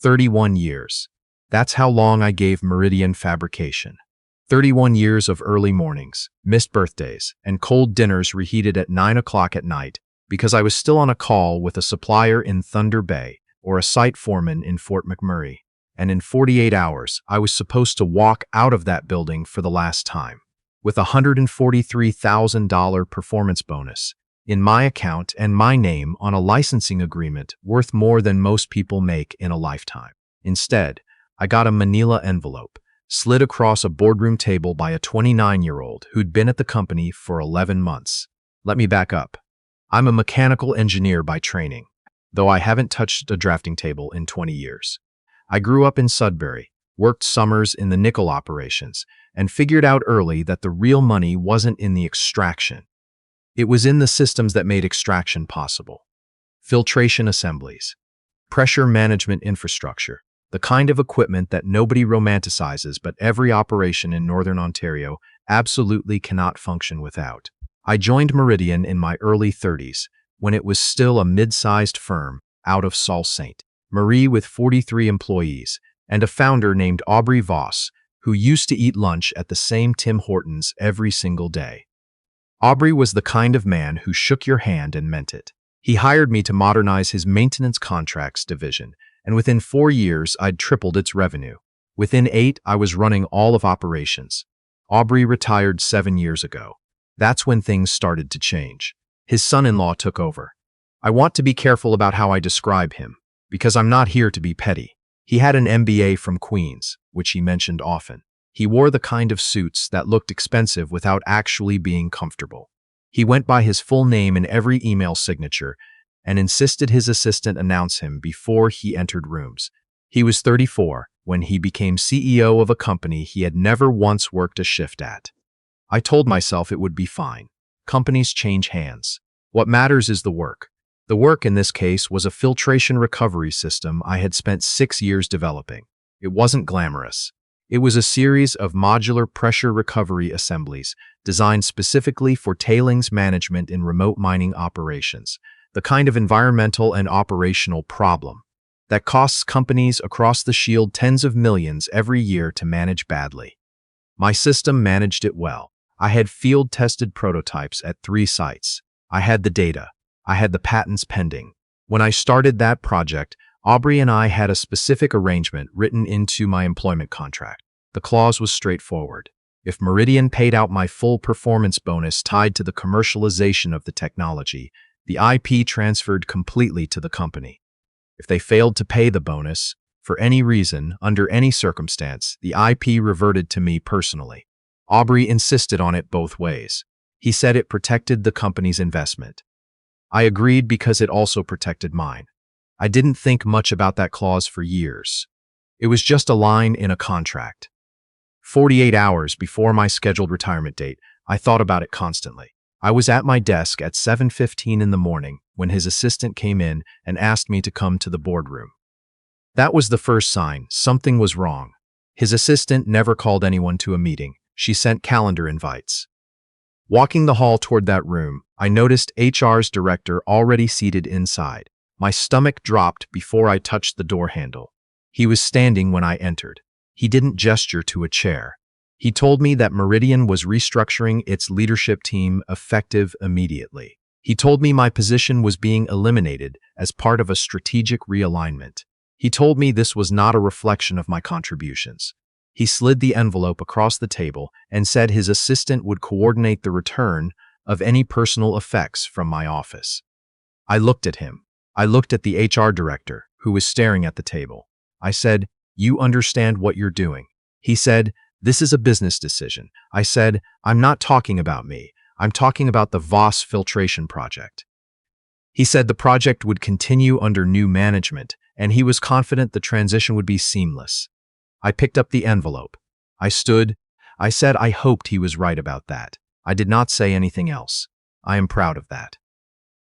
31 years. That's how long I gave Meridian Fabrication. 31 years of early mornings, missed birthdays, and cold dinners reheated at 9 o'clock at night because I was still on a call with a supplier in Thunder Bay or a site foreman in Fort McMurray. And in 48 hours, I was supposed to walk out of that building for the last time, with a $143,000 performance bonus in my account and my name on a licensing agreement worth more than most people make in a lifetime. Instead, I got a manila envelope, slid across a boardroom table by a 29-year-old who'd been at the company for 11 months. Let me back up. I'm a mechanical engineer by training, though I haven't touched a drafting table in 20 years. I grew up in Sudbury, worked summers in the nickel operations, and figured out early that the real money wasn't in the extraction. It was in the systems that made extraction possible. Filtration assemblies, pressure management infrastructure, the kind of equipment that nobody romanticizes but every operation in Northern Ontario absolutely cannot function without. I joined Meridian in my early 30s, when it was still a mid-sized firm out of Sault Ste. Marie with 43 employees, and a founder named Aubrey Voss, who used to eat lunch at the same Tim Hortons every single day. Aubrey was the kind of man who shook your hand and meant it. He hired me to modernize his maintenance contracts division, and within 4 years, I'd tripled its revenue. Within 8, I was running all of operations. Aubrey retired 7 years ago. That's when things started to change. His son-in-law took over. I want to be careful about how I describe him, because I'm not here to be petty. He had an MBA from Queens, which he mentioned often. He wore the kind of suits that looked expensive without actually being comfortable. He went by his full name in every email signature and insisted his assistant announce him before he entered rooms. He was 34 when he became CEO of a company he had never once worked a shift at. I told myself it would be fine. Companies change hands. What matters is the work. The work in this case was a filtration recovery system I had spent 6 years developing. It wasn't glamorous. It was a series of modular pressure recovery assemblies designed specifically for tailings management in remote mining operations, the kind of environmental and operational problem that costs companies across the Shield tens of millions every year to manage badly. My system managed it well. I had field-tested prototypes at 3 sites. I had the data. I had the patents pending. When I started that project, Aubrey and I had a specific arrangement written into my employment contract. The clause was straightforward. If Meridian paid out my full performance bonus tied to the commercialization of the technology, the IP transferred completely to the company. If they failed to pay the bonus, for any reason, under any circumstance, the IP reverted to me personally. Aubrey insisted on it both ways. He said it protected the company's investment. I agreed because it also protected mine. I didn't think much about that clause for years. It was just a line in a contract. 48 hours before my scheduled retirement date, I thought about it constantly. I was at my desk at 7:15 in the morning when his assistant came in and asked me to come to the boardroom. That was the first sign something was wrong. His assistant never called anyone to a meeting. She sent calendar invites. Walking the hall toward that room, I noticed HR's director already seated inside. My stomach dropped before I touched the door handle. He was standing when I entered. He didn't gesture to a chair. He told me that Meridian was restructuring its leadership team effective immediately. He told me my position was being eliminated as part of a strategic realignment. He told me this was not a reflection of my contributions. He slid the envelope across the table and said his assistant would coordinate the return of any personal effects from my office. I looked at him. I looked at the HR director, who was staring at the table. I said, "You understand what you're doing." He said, "This is a business decision." I said, "I'm not talking about me. I'm talking about the Voss filtration project." He said the project would continue under new management, and he was confident the transition would be seamless. I picked up the envelope. I stood. I said I hoped he was right about that. I did not say anything else. I am proud of that.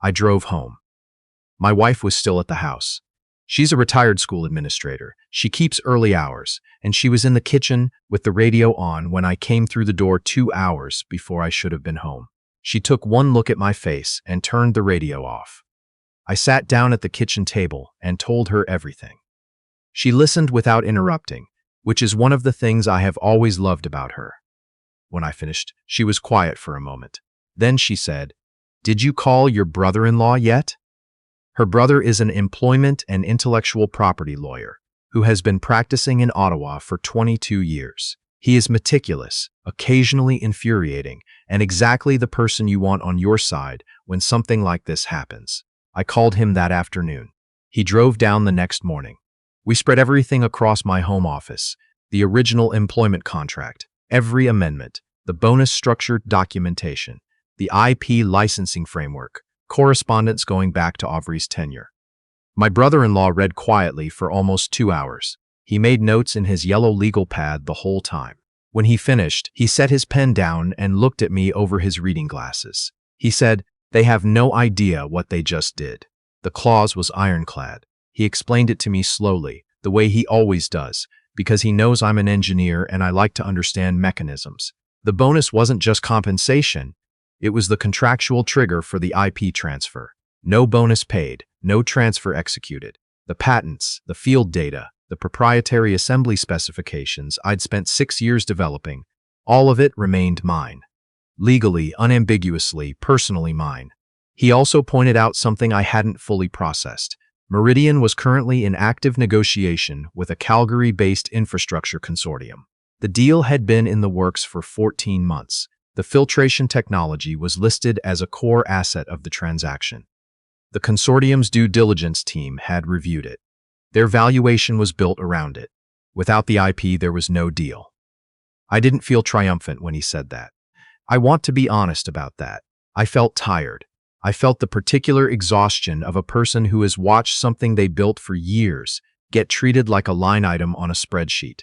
I drove home. My wife was still at the house. She's a retired school administrator. She keeps early hours, and she was in the kitchen with the radio on when I came through the door 2 hours before I should have been home. She took one look at my face and turned the radio off. I sat down at the kitchen table and told her everything. She listened without interrupting, which is one of the things I have always loved about her. When I finished, she was quiet for a moment. Then she said, "Did you call your brother-in-law yet?" Her brother is an employment and intellectual property lawyer who has been practicing in Ottawa for 22 years. He is meticulous, occasionally infuriating, and exactly the person you want on your side when something like this happens. I called him that afternoon. He drove down the next morning. We spread everything across my home office, the original employment contract, every amendment, the bonus structure documentation, the IP licensing framework, correspondence going back to Aubrey's tenure. My brother-in-law read quietly for almost 2 hours. He made notes in his yellow legal pad the whole time. When he finished, he set his pen down and looked at me over his reading glasses. He said, "They have no idea what they just did." The clause was ironclad. He explained it to me slowly, the way he always does, because he knows I'm an engineer and I like to understand mechanisms. The bonus wasn't just compensation. It was the contractual trigger for the IP transfer. No bonus paid, no transfer executed. The patents, the field data, the proprietary assembly specifications I'd spent 6 years developing, all of it remained mine. Legally, unambiguously, personally mine. He also pointed out something I hadn't fully processed. Meridian was currently in active negotiation with a Calgary-based infrastructure consortium. The deal had been in the works for 14 months. The filtration technology was listed as a core asset of the transaction. The consortium's due diligence team had reviewed it. Their valuation was built around it. Without the IP, there was no deal. I didn't feel triumphant when he said that. I want to be honest about that. I felt tired. I felt the particular exhaustion of a person who has watched something they built for years get treated like a line item on a spreadsheet.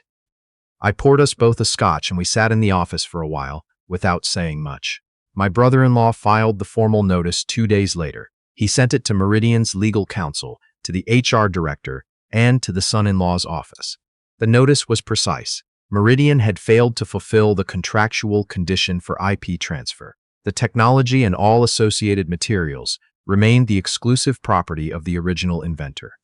I poured us both a scotch and we sat in the office for a while without saying much. My brother-in-law filed the formal notice 2 days later. He sent it to Meridian's legal counsel, to the HR director, and to the son-in-law's office. The notice was precise. Meridian had failed to fulfill the contractual condition for IP transfer. The technology and all associated materials remained the exclusive property of the original inventor.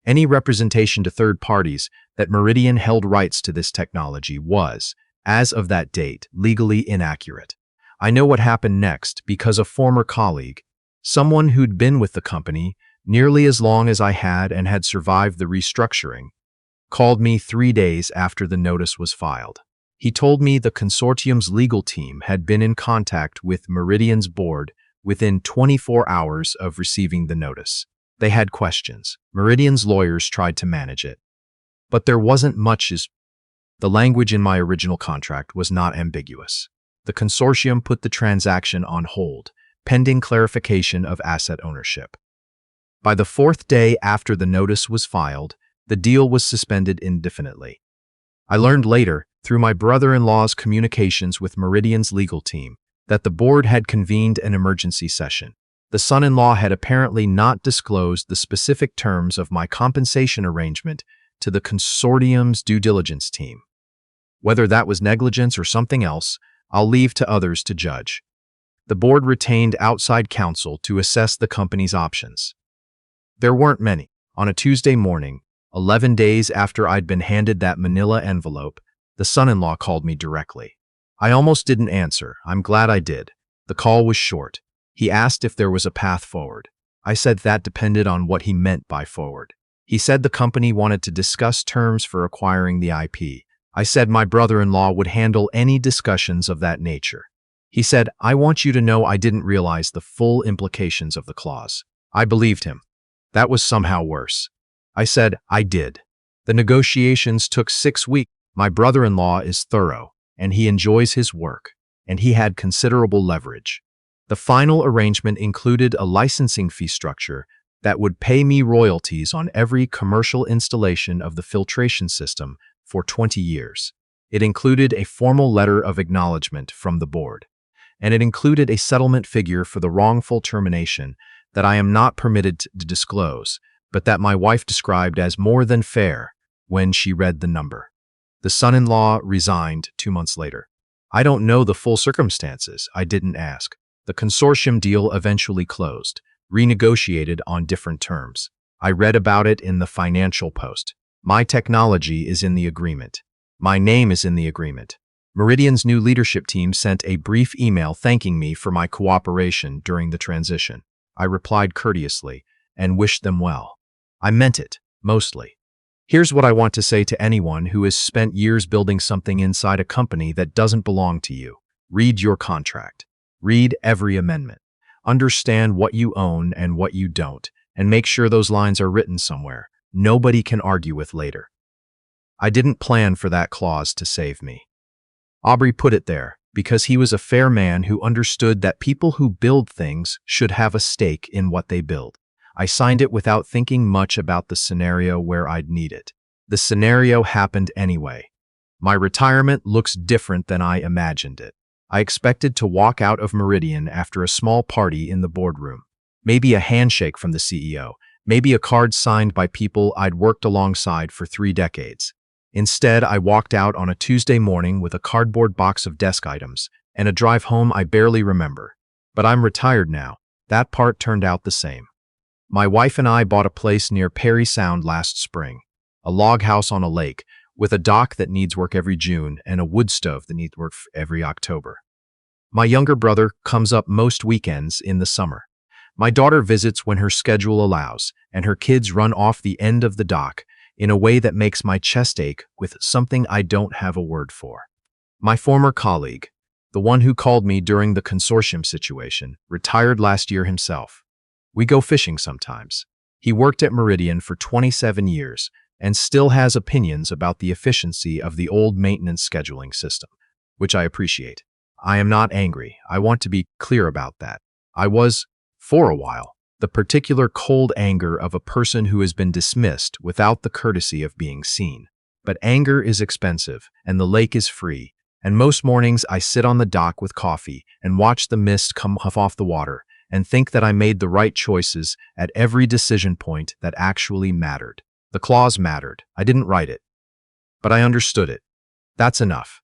Any representation to third parties that Meridian held rights to this technology was, as of that date, legally inaccurate. I know what happened next because a former colleague, someone who'd been with the company nearly as long as I had and had survived the restructuring, called me 3 days after the notice was filed. He told me the consortium's legal team had been in contact with Meridian's board within 24 hours of receiving the notice. They had questions. Meridian's lawyers tried to manage it. But there wasn't much as the language in my original contract was not ambiguous. The consortium put the transaction on hold, pending clarification of asset ownership. By the 4th day after the notice was filed, the deal was suspended indefinitely. I learned later, through my brother-in-law's communications with Meridian's legal team, that the board had convened an emergency session. The son-in-law had apparently not disclosed the specific terms of my compensation arrangement to the consortium's due diligence team. Whether that was negligence or something else, I'll leave to others to judge. The board retained outside counsel to assess the company's options. There weren't many. On a Tuesday morning, 11 days after I'd been handed that manila envelope, the son-in-law called me directly. I almost didn't answer. I'm glad I did. The call was short. He asked if there was a path forward. I said that depended on what he meant by forward. He said the company wanted to discuss terms for acquiring the IP. I said my brother-in-law would handle any discussions of that nature. He said, "I want you to know I didn't realize the full implications of the clause." I believed him. That was somehow worse. I said, "I did." The negotiations took 6 weeks. My brother-in-law is thorough, and he enjoys his work, and he had considerable leverage. The final arrangement included a licensing fee structure that would pay me royalties on every commercial installation of the filtration system for 20 years. It included a formal letter of acknowledgement from the board, and it included a settlement figure for the wrongful termination that I am not permitted to disclose, but that my wife described as more than fair when she read the number. The son-in-law resigned 2 months later. I don't know the full circumstances. I didn't ask. The consortium deal eventually closed, renegotiated on different terms. I read about it in the Financial Post. My technology is in the agreement. My name is in the agreement. Meridian's new leadership team sent a brief email thanking me for my cooperation during the transition. I replied courteously and wished them well. I meant it, mostly. Here's what I want to say to anyone who has spent years building something inside a company that doesn't belong to you. Read your contract. Read every amendment. Understand what you own and what you don't, and make sure those lines are written somewhere. Nobody can argue with later. I didn't plan for that clause to save me. Aubrey put it there because he was a fair man who understood that people who build things should have a stake in what they build. I signed it without thinking much about the scenario where I'd need it. The scenario happened anyway. My retirement looks different than I imagined it. I expected to walk out of Meridian after a small party in the boardroom. Maybe a handshake from the CEO. Maybe a card signed by people I'd worked alongside for 3 decades. Instead, I walked out on a Tuesday morning with a cardboard box of desk items and a drive home I barely remember. But I'm retired now. That part turned out the same. My wife and I bought a place near Perry Sound last spring, a log house on a lake with a dock that needs work every June and a wood stove that needs work every October. My younger brother comes up most weekends in the summer. My daughter visits when her schedule allows, and her kids run off the end of the dock in a way that makes my chest ache with something I don't have a word for. My former colleague, the one who called me during the consortium situation, retired last year himself. We go fishing sometimes. He worked at Meridian for 27 years and still has opinions about the efficiency of the old maintenance scheduling system, which I appreciate. I am not angry. I want to be clear about that. I was, for a while, the particular cold anger of a person who has been dismissed without the courtesy of being seen. But anger is expensive, and the lake is free, and most mornings I sit on the dock with coffee and watch the mist come off the water and think that I made the right choices at every decision point that actually mattered. The clause mattered. I didn't write it, but I understood it. That's enough.